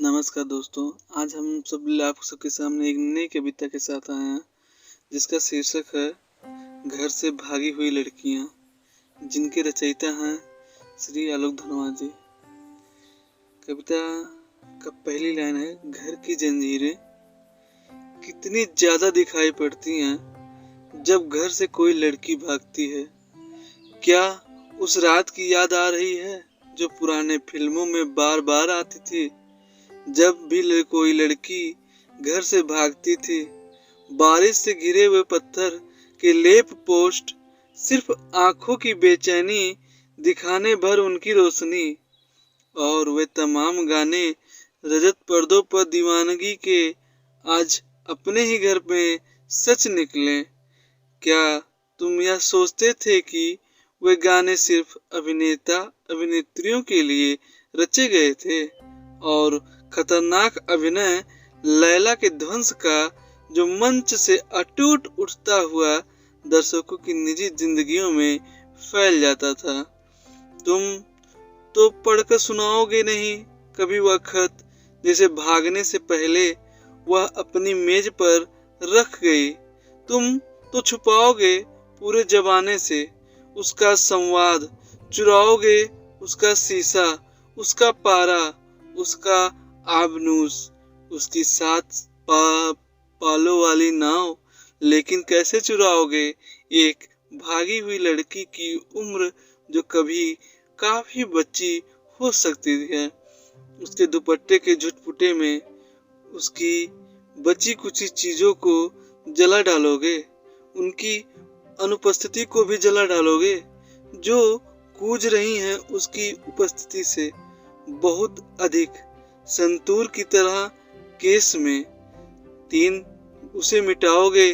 नमस्कार दोस्तों, आज हम सब आप सबके सामने एक नई कविता के साथ आए हैं, जिसका शीर्षक है घर से भागी हुई लड़कियां, जिनके रचयिता हैं श्री आलोक धनवार जी। कविता का पहली लाइन है, घर की जंजीरें कितनी ज्यादा दिखाई पड़ती हैं जब घर से कोई लड़की भागती है। क्या उस रात की याद आ रही है जो पुराने फिल्मों में बार बार आती थी, जब भी कोई लड़की घर से भागती थी। बारिश से घिरे हुए पत्थर के लेप पोस्ट सिर्फ आंखों की बेचैनी दिखाने भर उनकी रोशनी, और वे तमाम गाने रजत पर्दों पर दीवानगी के आज अपने ही घर में सच निकले। क्या तुम यह सोचते थे कि वे गाने सिर्फ अभिनेता अभिनेत्रियों के लिए रचे गए थे, और खतरनाक अभिनय लैला के ध्वंस का जो मंच से अटूट उठता हुआ दर्शकों की निजी जिंदगियों में फैल जाता था। तुम तो पढ़कर सुनाओगे नहीं कभी वह खत, जैसे भागने से पहले वह अपनी मेज पर रख गई। तुम तो छुपाओगे पूरे जमाने से उसका संवाद, चुराओगे उसका शीशा, उसका पारा, उसका आबनूस, उसकी पालों वाली नाव। लेकिन कैसे चुराओगे एक भागी हुई लड़की की उम्र जो कभी काफी बच्ची हो सकती है। उसके दुपट्टे के झुटपुटे में उसकी बची कुछ चीजों को जला डालोगे, उनकी अनुपस्थिति को भी जला डालोगे जो कूज रही हैं उसकी उपस्थिति से बहुत अधिक। संतूर की तरह केस में उसे मिटाओगे,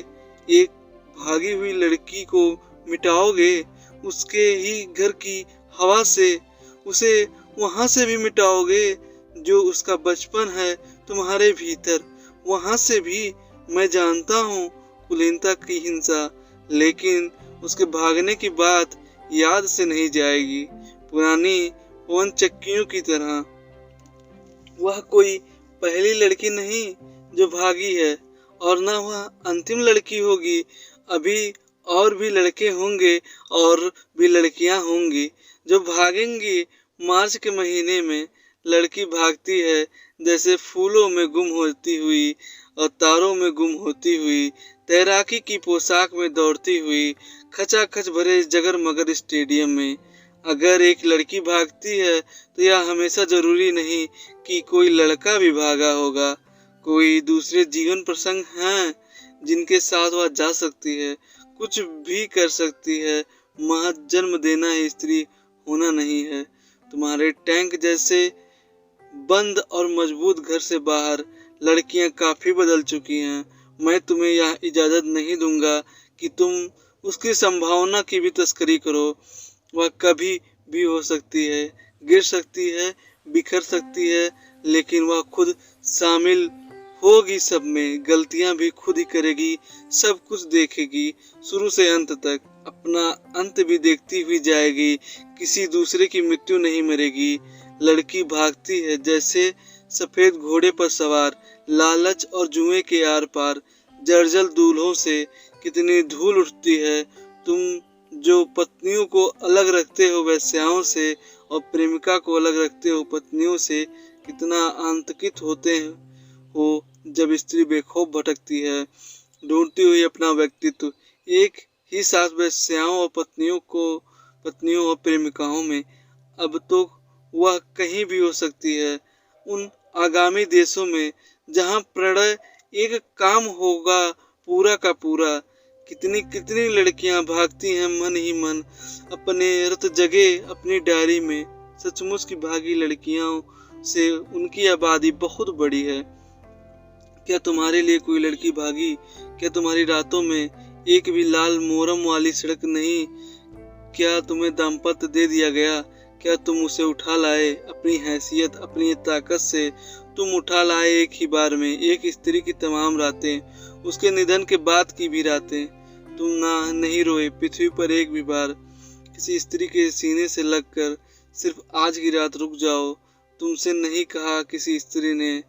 एक भागी हुई लड़की को मिटाओगे उसके ही घर की हवा से, उसे वहां से भी मिटाओगे जो उसका बचपन है तुम्हारे भीतर। वहां से भी मैं जानता हूँ कुलीनता की हिंसा, लेकिन उसके भागने की बात याद से नहीं जाएगी। पुरानी पवन चक्कियों की तरह वह कोई पहली लड़की नहीं जो भागी है, और न वह अंतिम लड़की होगी। अभी और भी लड़के होंगे और भी लड़कियां होंगी जो भागेंगी। मार्च के महीने में लड़की भागती है जैसे फूलों में गुम होती हुई और तारों में गुम होती हुई, तैराकी की पोशाक में दौड़ती हुई खचाखच भरे जगर मगर स्टेडियम में। अगर एक लड़की भागती है तो यह हमेशा जरूरी नहीं कि कोई लड़का भी भागा होगा। कोई दूसरे जीवन प्रसंग हैं जिनके साथ वह जा सकती है, कुछ भी कर सकती है। महज जन्म देना ही स्त्री होना नहीं है। तुम्हारे टैंक जैसे बंद और मजबूत घर से बाहर लड़कियां काफी बदल चुकी हैं। मैं तुम्हें यह इजाजत नहीं दूंगा कि तुम उसकी संभावना की भी तस्करी करो। वह कभी भी हो सकती है, गिर सकती है, बिखर सकती है, लेकिन वह खुद शामिल होगी सब में। गलतियां भी खुद ही करेगी, सब कुछ देखेगी शुरू से अंत तक, अपना अंत भी देखती हुई जाएगी। किसी दूसरे की मृत्यु नहीं मरेगी। लड़की भागती है जैसे सफेद घोड़े पर सवार, लालच और जुए के आर पार। जर्जर दूल्हों से कितनी धूल उठती है। तुम जो पत्नियों को अलग रखते हो वेश्याओं से, और प्रेमिका को अलग रखते हो पत्नियों से, कितना आतंकित होते हो जब स्त्री बेखौफ भटकती है, ढूंढती हुई अपना व्यक्तित्व एक ही साथ वेश्याओं और पत्नियों और प्रेमिकाओं में। अब तो वह कहीं भी हो सकती है, उन आगामी देशों में जहां प्रणय एक काम होगा पूरा का पूरा। कितनी कितनी लड़कियां भागती हैं मन ही मन अपने रत जगे अपनी डायरी में। सचमुच की भागी लड़कियों से उनकी आबादी बहुत बड़ी है। क्या तुम्हारे लिए कोई लड़की भागी? क्या तुम्हारी रातों में एक भी लाल मोरम वाली सड़क नहीं? क्या तुम्हें दाम्पत्य दे दिया गया? क्या तुम उसे उठा लाए अपनी हैसियत, अपनी ताकत से? तुम उठा लाए एक ही बार में एक स्त्री की तमाम रातें, उसके निधन के बाद की भी रातें। तुम नहीं रोए पृथ्वी पर एक भी बार किसी स्त्री के सीने से लगकर। सिर्फ आज की रात रुक जाओ, तुमसे नहीं कहा किसी स्त्री ने,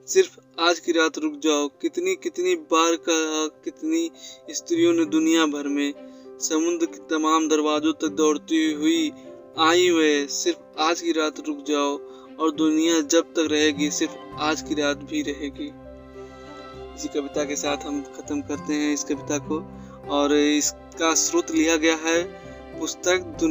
सिर्फ आज की रात रुक जाओ। कितनी कितनी बार कहा कितनी स्त्रियों ने दुनिया भर में, समुद्र के तमाम दरवाजों तक दौड़ती हुई आई वे, सिर्फ आज की रात रुक जाओ। और दुनिया जब तक रहेगी सिर्फ आज की रात भी रहेगी। इसी कविता के साथ हम खत्म करते हैं इस कविता को। और इसका स्रोत लिया गया है पुस्तक दुनिया